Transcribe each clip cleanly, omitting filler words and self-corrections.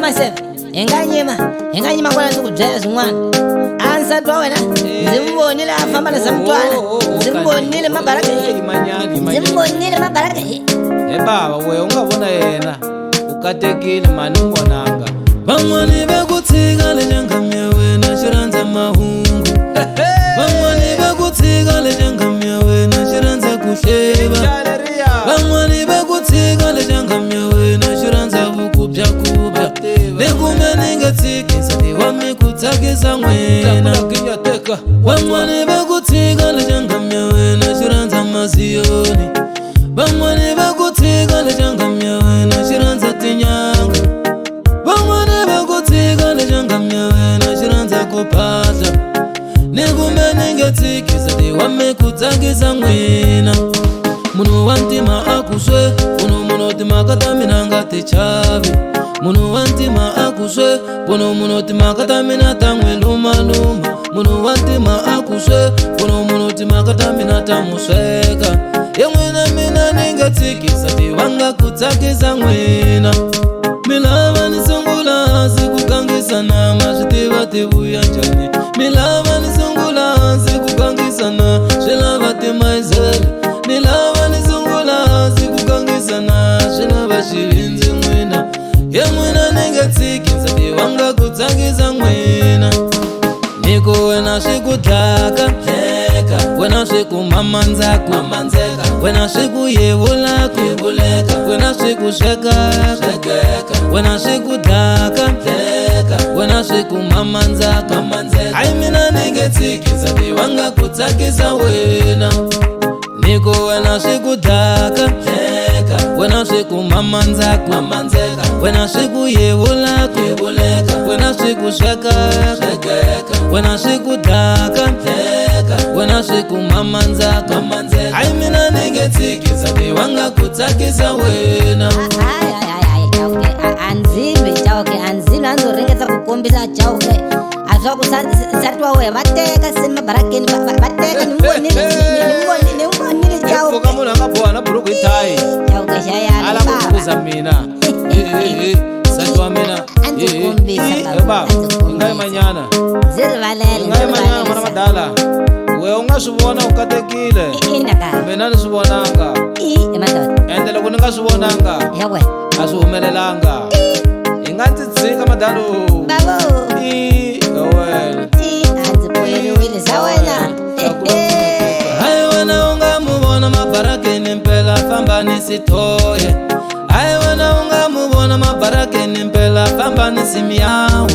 maseve enganyima kwana ndikudzaya zimwana ansatwa wena zimbonile afamba na samtwana zimbonile mabaraka zimbonile mabaraka baba we ungabona yena ukatekile mani umbonanga van'wani va ku tshika le nyangami ya wena xi rhandza mahungu van'wani va ku tshika le nyangami ya wena xi rhandza ku hleva van'wani va ku tshika le nyangami ya wena xi rhandza vukubyakuba le kumbe ni nga tshiki nsati wa mi ku tsakisa n'wina van'wani va ku tshika le nyangami ya wena xi rhandza masiyoni van'wani va ku tshika le nyangami ya wena xi rhandza tinyanga van'wani va ku tshika le nyangami ya wena xi rhandza ku phahla ni kumbe ni nga tshiki nsati wa mi ku tsakisa n'wina munhu wa ntima a ku swe munhu timhaka ta mina nga ti chavi munhu wa ntima a ku swe munhu timhaka ta mina ta n'wi lumaluma munhu wa ntima a ku swe munhu timhaka ta mina ta n'wi sweka ye n'wina mina ni nga tshiki nsati va nga ku tsakisa n'wina mi lava ni sungula hansi ku gangisana ma swi tiva ti vuya njhani mi lava ni sungula hansi ku gangisana swi lava timayizele ni lava ni sungula hansi ku gangisana swi lava xivindzi n'wina ye n'wina ni nga tshiki nsati va nga ku tsakisa n'wina ni ku wena swi ku dlaka wena swi ku mamandzaka wena swi ku yevulaka wena swi ku swekaka wena swi ku dlaka wena swi ku mamandzaka hayi mina ni nge tshiki nsati va nga ku tsakisa wena ni ku wena swi ku dlaka wena swi ku mamandzaka wena swi ku yevulaka wena swi ku swekaka wena swi ku dlaka wena swi ku mamandzaka hayi mina ni nge tshiki nsati va nga ku tsakisa wena anzimi anzoringeta ku kombisa Chauke aswaku nsati wa wehe va teka se mabarakeni va teka nimbonile Chauke fuka munhu anga boha na buruku hi thayi Chauke xayani ala ku kuza mina nsati wa mina baba i nga yimanyana mana madala we u nga swi vona u katekile mina ni swi vonanga ende loko ni nga swi vonanga a swi humelelanga hi nga ndzi tshika madalo hayi wena u nga mu vona mabarakeni mpela famba ni sithoye hayi wena u nga mu vona mabarakeni mpela famba ni simiyawu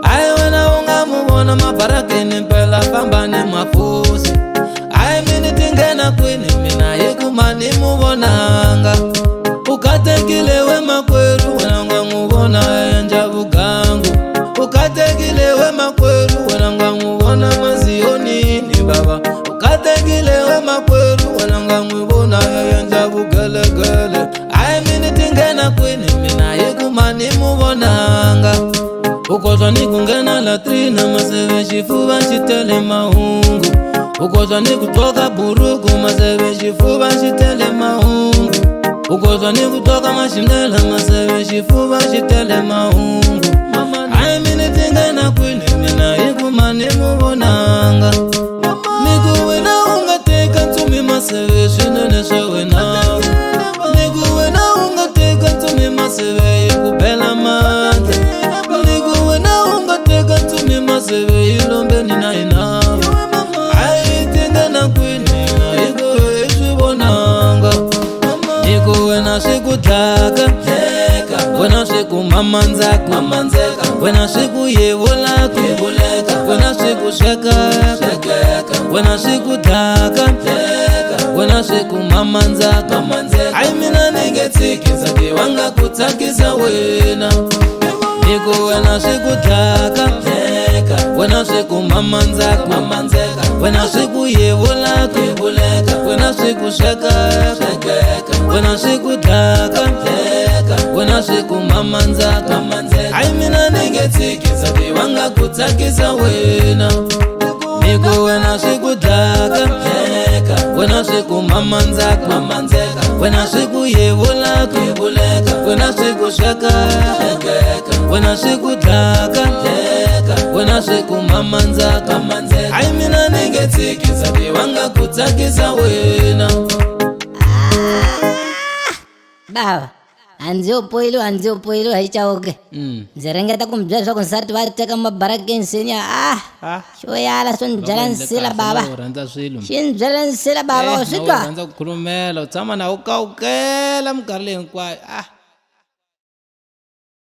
hayi wena u nga mu vona mabarakeni mpela famba ni mafusi hayi mini tingena kwini mina hi kuma ni mu vonanga u katekile we makwerhu wena nga n'wi vona endla vugangu u katekile we makwerhu wena nga n'wi vona maziyonini baba u katekile we makwerhu wena nga n'wi vona endla vugelegele hayi mini tingena kwini mina hi kuma ni mu vonanga u kota ni ku nghena latrina maseve xifuva xi tele mahungu u kota ni ku tloka buruku maseve xifuva xi tele mahungu u kota ni ku toka maxindela maseve xifuva xi tele mahungu hayi mini tingena kwini mina hi kuma ni mu vonanga ni ku wena u nga teka ntsumi maseve swinene swa wena ni ku wena u nga teka ntsumi maseve hi ku bela mandla ni ku wena u nga teka ntsumi maseve hi lombeni na hina hayi tingena kwini hi ku hi swi vonanga ni ku wena swi ku dlaka wena swi ku mamandzaka wena swi ku yevulaka wena swi ku swekaka wena swi ku dlaka wena swi ku mamandzaka hayi mina ni nge tshiki nsati va nga ku tsakisa wena ni ku wena swi ku dlaka wena swi ku mamandzaka wena swi ku yevulaka wena swi ku swekaka wena swi ku dlaka wena swi ku mamandzaka hayi mina ni nge tshiki nsati va nga ku tsakisa wena ni ku wena swi ku dlaka wena swi ku mamandzaka wena swi ku yevulaka wena swi ku swekaka wena wena swikudlaka wena swikumamandzaka hayi mina ningetsikisa tiwanga ku tsakisa wena. Baba a ndzi yo poyiliwa hi Chauke. Ndzi ringeta ku mi byela leswaku nsati va teka mabarakeni seniya xo yala swo ni byela nsila baba xi ni byela nsila baba u swi twa. Rhandza ku khulumela u tshama na u kawukela minkarhi leyi hinkwayo